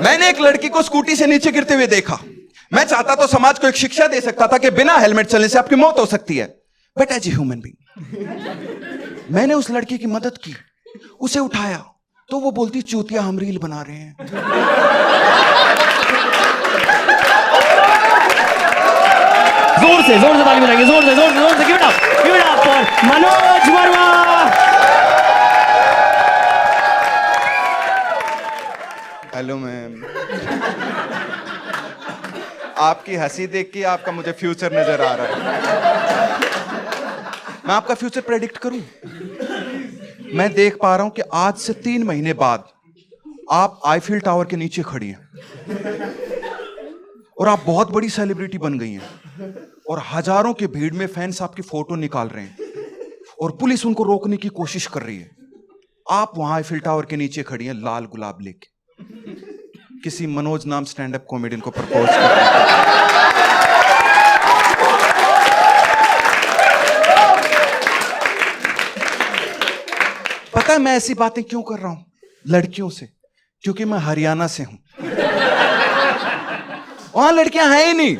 मैंने एक लड़की को स्कूटी से नीचे गिरते हुए देखा। मैं चाहता तो समाज को एक शिक्षा दे सकता था कि बिना हेलमेट चलने से आपकी मौत हो सकती है, but as a human being मैंने उस लड़की की मदद की, उसे उठाया तो वो बोलती चूतिया हम रील बना रहे हैं। जोर से ताली बजाएंगे, जोर से give it up for Manoj Verma. Hello ma'am, आपकी हंसी देख के आपका मुझे फ्यूचर नजर आ रहा है। मैं आपका फ्यूचर प्रेडिक्ट करूं? मैं देख पा रहा हूं कि आज से 3 महीने बाद आप आईफिल टावर के नीचे खड़ी हैं और आप बहुत बड़ी सेलिब्रिटी बन गई हैं और हजारों की भीड़ में फैंस आपकी फोटो निकाल रहे हैं और पुलिस उनको रोकने की कोशिश कर रही है। आप वहां आईफिल टावर के नीचे खड़ी हैं लाल गुलाब लेके, किसी मनोज नाम स्टैंड अप कॉमेडियन को प्रपोज कर रही हैं। पता है मैं ऐसी बातें क्यों कर रहा हूं लड़कियों से? क्योंकि मैं हरियाणा से हूं, वहां लड़कियां हैं ही नहीं।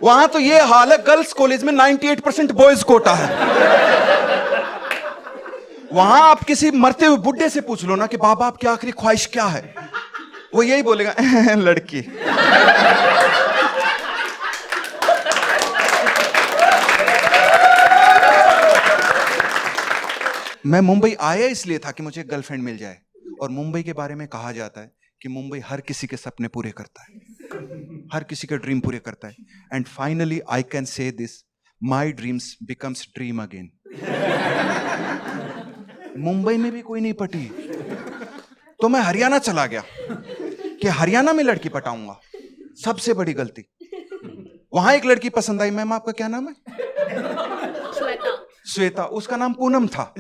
वहां तो ये हाल है, गर्ल्स कॉलेज में 98% बॉयज कोटा है। वहां आप किसी मरते हुए बुड्ढे से पूछ लो ना कि बाबा आपकी आखिरी ख्वाहिश क्या है, वो यही बोलेगा लड़की। मैं मुंबई आया इसलिए था कि मुझे एक गर्लफ्रेंड मिल जाए, और मुंबई के बारे में कहा जाता है कि मुंबई हर किसी के सपने पूरे करता है, हर किसी के ड्रीम पूरे करता है। And finally I can say this, my dreams becomes dream again. Mumbai में भी कोई नहीं पटी तो मैं हरियाणा चला गया कि हरियाणा में लड़की पटाऊंगा। सबसे बड़ी गलती। वहां एक लड़की पसंद आई। मैम आपका क्या नाम है? श्वेता। उसका नाम पूनम था।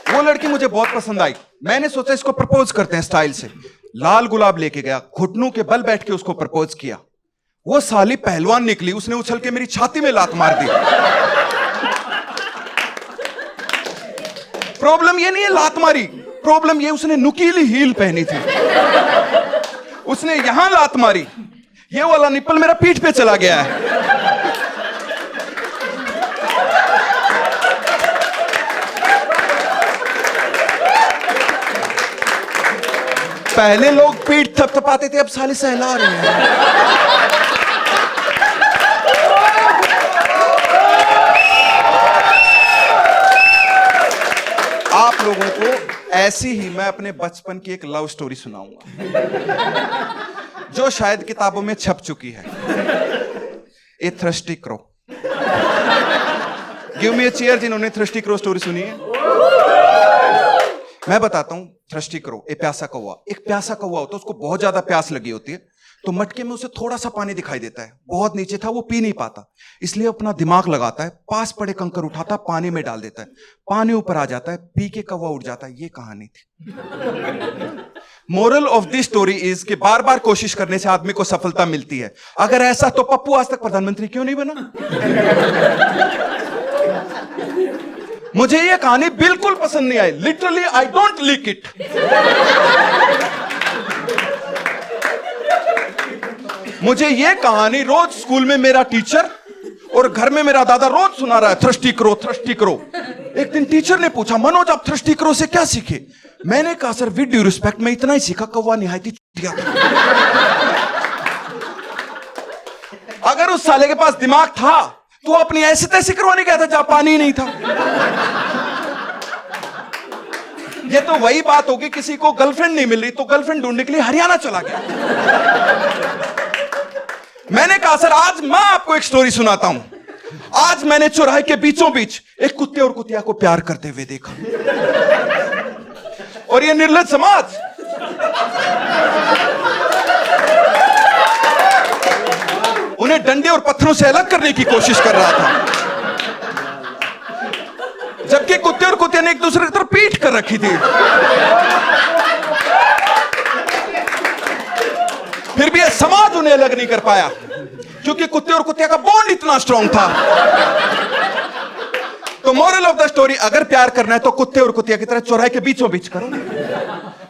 वो लड़की मुझे बहुत पसंद आई। मैंने सोचा इसको प्रपोज करते हैं स्टाइल से। लाल गुलाब लेके गया, घुटनों के बल बैठ के उसको प्रपोज किया। वो साली पहलवान निकली, उसने उछल के मेरी छाती में लात मार दी। प्रॉब्लम ये नहीं है लात मारी, प्रॉब्लम ये उसने नुकीली हील पहनी थी। उसने यहां लात मारी, ये वाला निप्पल मेरा पीठ पे चला गया है। पहले लोग पीठ थपथपाते थे, अब साले सहला रहे हैं। आप लोगों को ऐसी ही मैं अपने बचपन की एक लव स्टोरी सुनाऊंगा जो शायद किताबों में छप चुकी है। ए थ्रस्टी क्रो। गिव मी अ चेयर जिन्होंने थ्रस्टी क्रो स्टोरी सुनी है। मैं बताता हूं थ्रस्टी क्रो, ए प्यासा कौवा। एक प्यासा कौवा होता है, उसको बहुत ज्यादा प्यास लगी होती है, तो मटके में उसे थोड़ा सा पानी दिखाई देता है। बहुत नीचे था, वो पी नहीं पाता, इसलिए अपना दिमाग लगाता है, पास पड़े कंकर उठाता, पानी में डाल देता है। पानी ऊपर आ जाता है, पी के कौवा उड़ जाता है। ये कहानी थी। Moral of this story is कि बार बार कोशिश करने से आदमी को सफलता मिलती है। अगर ऐसा तो पप्पू आज तक प्रधानमंत्री क्यों नहीं बना? मुझे यह कहानी बिल्कुल पसंद नहीं आई। Literally I don't like it. मुझे यह कहानी रोज स्कूल में मेरा टीचर और घर में मेरा दादा रोज सुना रहा है, थ्रस्टी क्रो थ्रस्टी क्रो। एक दिन टीचर ने पूछा, मनोज आप थ्रस्टी क्रो से क्या सीखे? मैंने कहा सर विद ड्यू रिस्पेक्ट मैं इतना ही सीखा, कौवा निहायती चूतिया था। अगर उस साले के पास दिमाग था तो अपनी ऐसे तैसे करवाने गया था जहां पानी नहीं था। ये तो वही बात होगी, किसी को गर्लफ्रेंड नहीं मिल रही तो गर्लफ्रेंड ढूंढने के लिए हरियाणा चला गया। मैंने कहा सर आज मैं आपको एक स्टोरी सुनाता हूं। आज मैंने चौराहे के बीचों बीच एक कुत्ते और कुतिया को प्यार करते हुए देखा, और ये निर्लज समाज उन्हें डंडे और पत्थरों से अलग करने की कोशिश कर रहा था, जबकि कुत्ते और कुतिया ने एक दूसरे की तरफ पीठ कर रखी थी। फिर भी यह समाज उन्हें अलग नहीं कर पाया, क्योंकि कुत्ते और कुतिया का बॉन्ड इतना स्ट्रांग था। तो मोरल ऑफ द स्टोरी, अगर प्यार करना है तो कुत्ते और कुतिया की तरह चौराहे के बीचों बीच करो।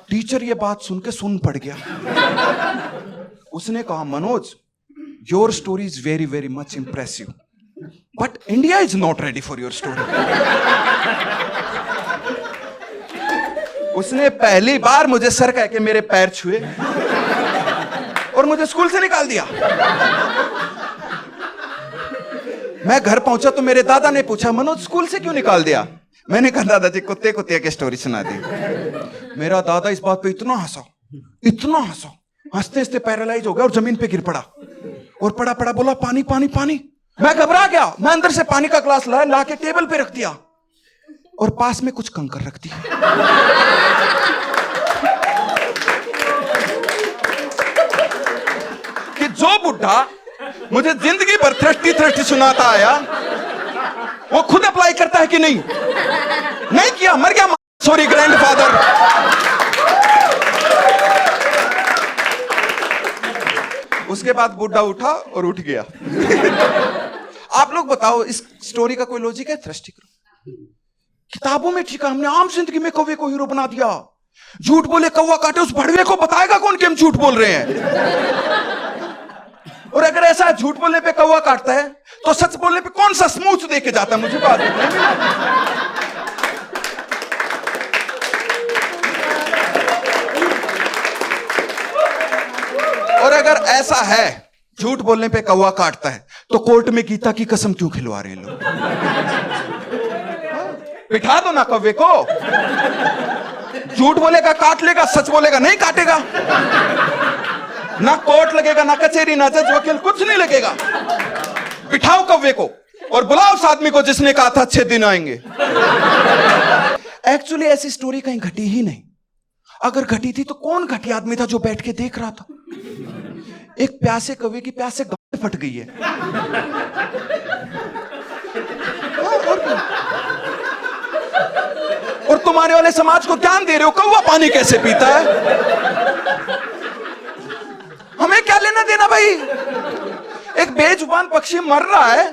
टीचर ये बात सुन के सुन पड़ गया। उसने कहा, Manoj, your story is very very much impressive, but India is not ready for your story. उसने पहली बार मुझे सर कह के मेरे पैर छुए और मुझे स्कूल से निकाल दिया। मैं घर पहुंचा तो मेरे दादा ने पूछा, मनोज स्कूल से क्यों निकाल दिया? मैंने कहा, दादाजी कुत्ते कुतिया की स्टोरी सुना दी। मेरा दादा इस बात पे इतना हंसा, हंसते हंसते पैरालाइज हो गया और जमीन पे गिर पड़ा और पड़ा पड़ा बोला, पानी पानी पानी। मैं घबरा गया। मैं अंदर से पानी का ग्लास लाया, ला के टेबल पे रख दिया और पास में कुछ कंकर रख दिया। कि जो बुढ़ा मुझे जिंदगी भर थ्रस्टी सुनाता आया, वो खुद अप्लाई करता है कि नहीं? नहीं किया, मर गया। Sorry grandfather. उसके बाद बुढ़ा उठा और उठ गया। आप लोग बताओ, इस स्टोरी का कोई लॉजिक है? थ्रस्टी करो। किताबों में ठीक है, हमने आम जिंदगी में कौवे को हीरो बना दिया। झूठ बोले कौवा काटे, उस भड़वे को बताएगा कौन कि हम झूठ बोल रहे हैं? और अगर ऐसा झूठ बोलने पे कौवा काटता है तो सच बोलने पे कौन सा स्मूथ दे के जाता है? मुझे बात और अगर ऐसा है झूठ बोलने पे कौवा काटता है तो कोर्ट में गीता की कसम क्यों खिलवा रहे हैं लोग? बिठा दो ना कौवे को। झूठ बोलेगा काट लेगा, सच बोलेगा नहीं काटेगा। ना कोर्ट लगेगा, ना कचहरी, ना जज वकील, कुछ नहीं लगेगा। बिठाओ कौवे को और बुलाओ उस आदमी को जिसने कहा था अच्छे दिन आएंगे। एक्चुअली ऐसी स्टोरी कहीं घटी ही नहीं। अगर घटी थी तो कौन घटिया आदमी था जो बैठ के देख रहा था? एक प्यासे कौवे की प्यास से गांड फट गई है। और तुम्हारे वाले समाज को ज्ञान दे रहे हो कौवा पानी कैसे पीता है। हमें क्या लेना देना भाई? एक बेजुबान पक्षी मर रहा है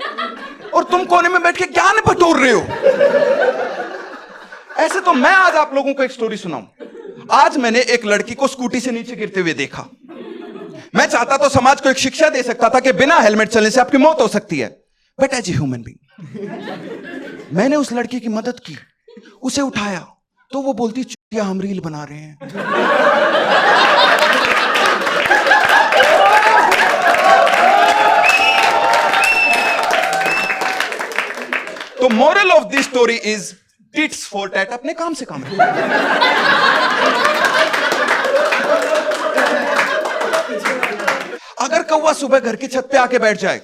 और तुम कोने में बैठ के ज्ञान बटोर रहे हो। ऐसे तो मैं आज आप लोगों को एक स्टोरी सुनाऊं। आज मैंने एक लड़की को स्कूटी से नीचे गिरते हुए देखा। मैं चाहता तो समाज को एक शिक्षा दे सकता था कि बिना हेलमेट चलने से आपकी मौत हो सकती है, but as a human being मैंने उस लड़की की मदद की, उसे उठाया तो वो बोलती, चुटिया हम रील बना रहे हैं। तो moral of this story is tits for tat. अपने काम से काम है। अगर कौवा सुबह घर की छत पे आके बैठ जाए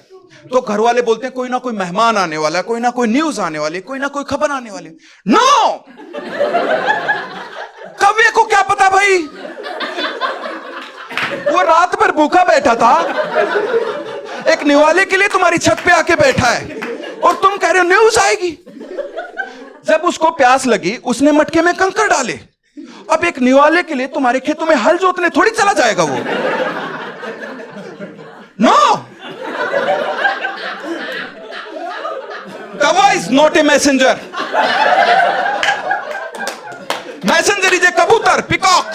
तो घर वाले बोलते हैं कोई ना कोई मेहमान आने वाला है, कोई ना कोई न्यूज आने वाली, कोई ना कोई खबर आने वाली। नो, कौवे को क्या पता भाई? वो रात भर भूखा बैठा था, एक निवाले के लिए तुम्हारी छत पे आके बैठा है और तुम कह रहे हो न्यूज आएगी। जब उसको प्यास लगी उसने मटके में कंकड़ डाले। अब एक निवाले के लिए तुम्हारे खेतों में हल जोतने थोड़ी चला जाएगा वो। नो, कौवा is not a messenger. Messenger is a कबूतर, पिकॉक।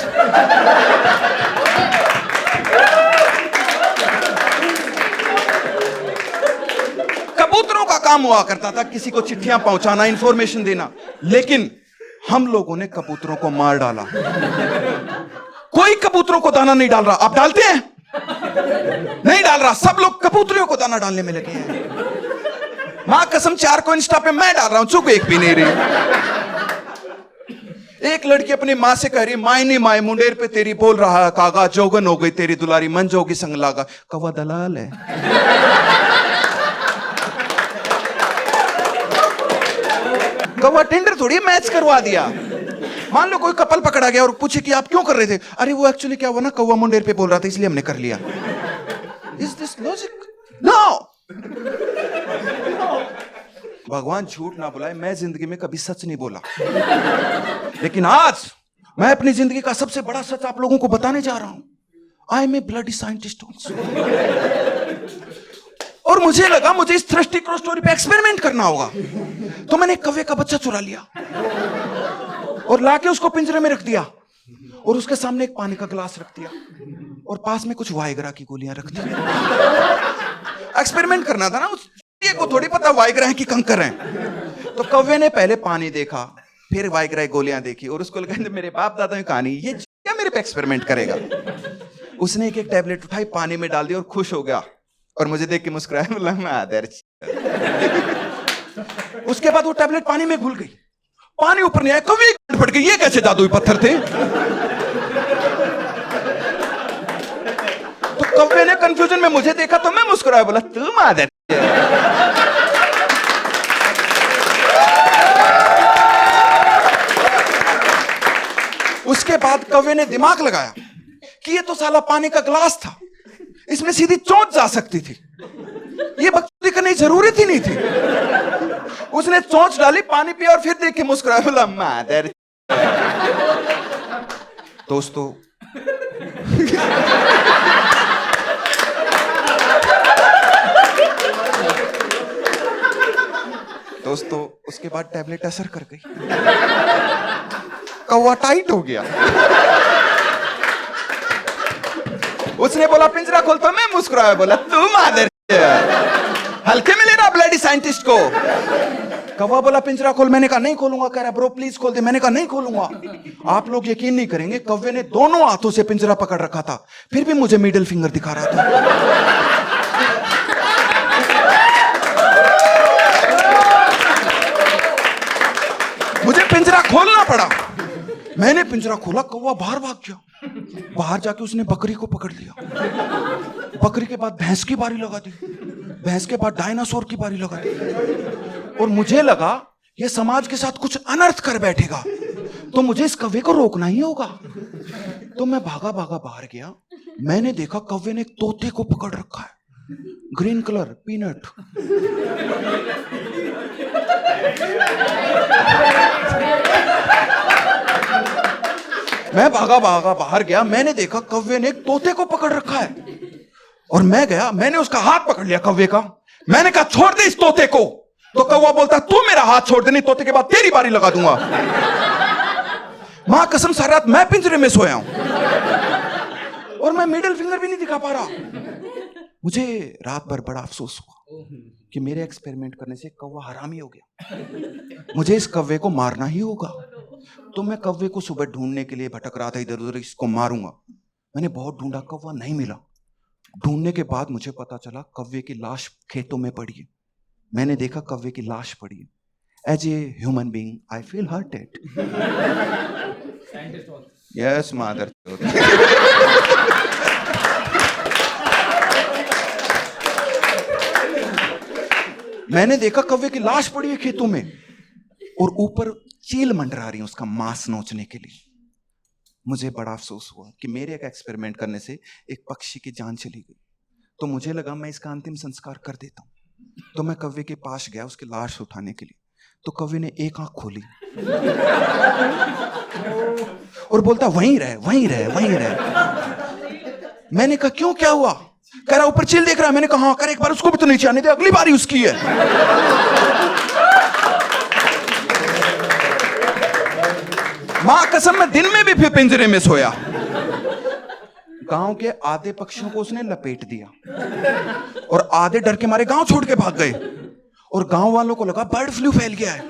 कबूतरों का काम हुआ करता था किसी को चिट्ठियां पहुंचाना, इंफॉर्मेशन देना, लेकिन हम लोगों ने कबूतरों को मार डाला। कोई कबूतरों को दाना नहीं डाल रहा। आप डालते हैं? नहीं डाल रहा। सब लोग कबूतरों को दाना डालने में लगे हैं। मां कसम, 4 को इंस्टा पे मैं डाल रहा हूं, चुप एक भी नहीं रही। एक लड़की अपनी मां से कह रही, माई नहीं माई मुंडेर पे तेरी बोल रहा है कागा, जोगन हो गई तेरी दुलारी, मन जोगी संग लागा। कौवा दलाल है। कौवा टिंडर थोड़ी मैच करवा दिया। मान लो कोई कपल पकड़ा गया और पूछे कि आप क्यों कर रहे थे? अरे वो एक्चुअली क्या हुआ ना, कौवा मुंडेर पे बोल रहा था इसलिए हमने कर लिया। Is this logic? नो। भगवान झूठ ना बुलाए, मैं जिंदगी में कभी सच नहीं बोला, लेकिन आज मैं अपनी जिंदगी का सबसे बड़ा सच आप लोगों को बताने जा रहा हूं। I am a bloody scientist also. और मुझे लगा मुझे इस थ्रस्टी क्रॉस स्टोरी पे एक्सपेरिमेंट करना होगा, तो मैंने एक कौवे का बच्चा चुरा लिया और लाके उसको पिंजरे में रख दिया और उसके सामने एक पानी का गिलास रख दिया और पास में कुछ वाइग्रा की गोलियां रख दी। एक्सपेरिमेंट करना था ना, उस को थोड़ी पता वाइग्रा है कि कंकर है। तो कौवे ने पहले पानी देखा, फिर वाइग्रा की गोलियां देखी और उसको लगा मेरे बाप दादा की कहानी, ये क्या मेरे पे एक्सपेरिमेंट करेगा। उसने एक एक टैबलेट उठाई, पानी में डाल दी और खुश हो गया और मुझे देख के मुस्कुराया, बोला मैं आदर्श। उसके बाद वो टैबलेट पानी में घुल गई, पानी ऊपर नहीं आया, कभी फट गई। ये कैसे जादुई पत्थर थे। तो कौवे ने कंफ्यूजन में मुझे देखा तो मैं मुस्कुराया, बोला तुम आदर्श। उसके बाद कौवे ने दिमाग लगाया कि ये तो साला पानी का गिलास था, इसमें सीधी चोंच जा सकती थी, ये बकचोदी करने की जरूरत ही नहीं थी। उसने चोंच डाली, पानी पिया और फिर देख के मुस्कुराया, बोला मादर। दोस्तों दोस्तों उसके बाद टैबलेट असर कर गई, कौवा टाइट हो गया। उसने बोला पिंजरा खोल, तो मैं मुस्कुराया, बोला तू मादर हल्के में ले रहा ब्लडी साइंटिस्ट को। कौवा बोला पिंजरा खोल, मैंने कहा नहीं खोलूंगा। कह रहा ब्रो प्लीज खोल दे, मैंने कहा नहीं खोलूंगा। आप लोग यकीन नहीं करेंगे, कौवे ने दोनों हाथों से पिंजरा पकड़ रखा था, फिर भी मुझे मिडिल फिंगर दिखा रहा था। मुझे पिंजरा खोलना पड़ा, मैंने पिंजरा खोला, कौवा बाहर भाग गया। बाहर जाके उसने बकरी को पकड़ लिया, बकरी के बाद भैंस की बारी लगा दी, भैंस के बाद डायनासोर की बारी लगा दी। और मुझे लगा ये समाज के साथ कुछ अनर्थ कर बैठेगा, तो मुझे इस कौवे को रोकना ही होगा। तो मैं भागा भागा बाहर गया, मैंने देखा कौवे ने एक तोते को पकड़ रखा है, ग्रीन कलर पीनट। मैं भागा भागा बाहर गया, मैंने देखा कौवे ने एक तोते को पकड़ रखा है और मैं गया, मैंने उसका हाथ पकड़ लिया कौवे का। मैंने कहा छोड़ दे इस तोते को, तो कौवा बोलता तू मेरा हाथ छोड़ दे, नहीं तोते के बाद तेरी बारी लगा दूंगा। मां कसम सारी रात मैं पिंजरे में सोया हूं और मैं मिडिल फिंगर भी नहीं दिखा पा रहा। मुझे रात भर बड़ा अफसोस हुआ कि मेरे एक्सपेरिमेंट करने से कौवा हरामी हो गया, मुझे इस कौवे को मारना ही होगा। तो मैं कौवे को सुबह ढूंढने के लिए भटक रहा था इधर उधर, इसको मारूंगा। मैंने बहुत ढूंढा, कौवा नहीं मिला। ढूंढने के बाद मुझे पता चला कौवे की लाश खेतों में पड़ी है। मैंने देखा कौवे की लाश पड़ी है। As a human being I feel hurted. Yes mother. मैंने देखा कौवे की लाश पड़ी है खेतों में और ऊपर चील मंडरा रही है उसका मांस नोचने के लिए। मुझे बड़ा अफसोस हुआ कि मेरे एक एक्सपेरिमेंट करने से एक पक्षी की जान चली गई। तो मुझे लगा मैं इसका अंतिम संस्कार कर देता हूं। तो मैं कौवे के पास गया उसकी लाश उठाने के लिए। तो कौवे ने एक आंख खोली और बोलता वहीं रहे वहीं रहे वहीं रहे। मैंने कहा क्यों, क्या हुआ? कह रहा ऊपर चील देख रहा है। मैंने कहा हाँ, कर एक बार उसको भी तो नीचे आने दे, अगली बारी उसकी है। मां कसम मैं दिन में भी फिर पिंजरे में सोया। गांव के आधे पक्षियों को उसने लपेट दिया और आधे डर के मारे गांव छोड़ के भाग गए। और गांव वालों को लगा बर्ड फ्लू फैल गया है।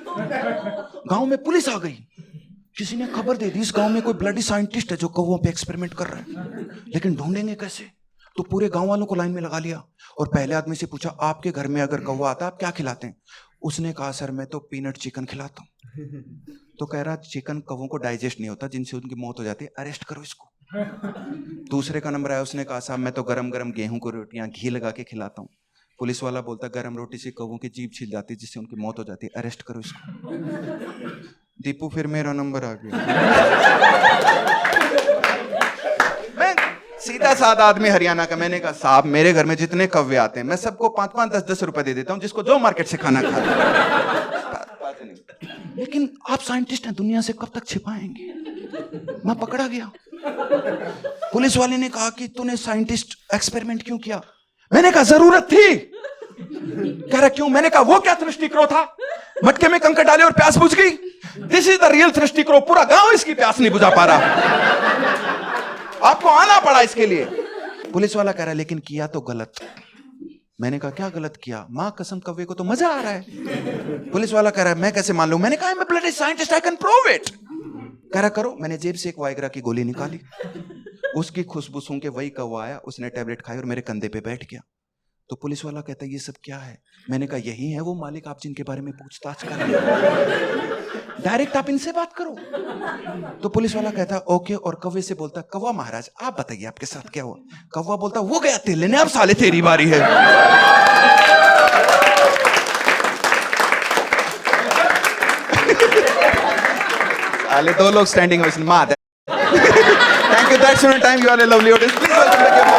गांव में पुलिस आ गई, किसी ने खबर दे दी इस गांव में कोई ब्लडी साइंटिस्ट है जो कौवों पे एक्सपेरिमेंट कर रहा है, लेकिन ढूंढेंगे कैसे? तो पूरे गांव वालों को लाइन में लगा लिया और पहले आदमी से पूछा आपके घर में अगर कौवा आता आप क्या खिलाते हैं? उसने कहा सर मैं तो पीनट चिकन खिलाता हूं। तो कह रहा चिकन कौवों को डाइजेस्ट नहीं होता, जिनसे उनकी मौत हो जाती है, अरेस्ट करो इसको। दूसरे का नंबर आया, उसने कहा साहब मैं तो गरम गरम गेहूं को रोटियां घी लगा के खिलाता हूँ। पुलिस वाला बोलता गरम रोटी से कौवों की जीभ छिल जाती है जिससे उनकी मौत हो जाती है, अरेस्ट करो इसको। दीपू फिर मेरा नंबर आ गया। मैं सीधा साधा आदमी हरियाणा का, मैंने कहा साहब मेरे घर में जितने कौवे आते हैं मैं सबको 5-5, 10-10 रुपए दे देता हूं, जिसको जो मार्केट से खाना खा। लेकिन आप साइंटिस्ट हैं, दुनिया से कब तक छिपाएंगे? मैं पकड़ा गया। पुलिस वाले ने कहा कि तूने साइंटिस्ट एक्सपेरिमेंट क्यों किया? मैंने कहा जरूरत थी, कह रहा क्यों? मैंने कहा वो क्या तृष्टिक्रो था, मटके में कंकड़ डाले और प्यास बुझ गई। दिस इज द रियल तृष्टिक्रो, पूरा गांव इसकी प्यास नहीं बुझा पा रहा, आपको आना पड़ा इसके लिए। पुलिस वाला कह रहा लेकिन किया तो गलत। मैंने कहा क्या गलत किया? मां कसम कव्वे को तो मजा आ रहा है। पुलिस वाला कह रहा है मैं कैसे मान लूं? मैंने कहा मैं bloody scientist, I can prove it. कह रहा करो। मैंने जेब से एक वाइग्रा की गोली निकाली, उसकी खुशबू सूंघ के वही कौवा आया, उसने टैबलेट खाई और मेरे कंधे पे बैठ गया। तो पुलिस वाला कहता है ये सब क्या है? मैंने कहा यही है वो मालिक आप जिनके बारे में पूछताछ कर रहे हो, डायरेक्ट आप इनसे बात करो। तो पुलिस वाला कहता ओके, और कौवे से बोलता कौवा महाराज आप बताइए आपके साथ क्या हुआ? कौवा बोलता वो गया तेल लेने, अब साले तेरी बारी है। साले दो लोग स्टैंडिंग ओवेशन मार। Thank you, that's your time, you are a lovely audience, please welcome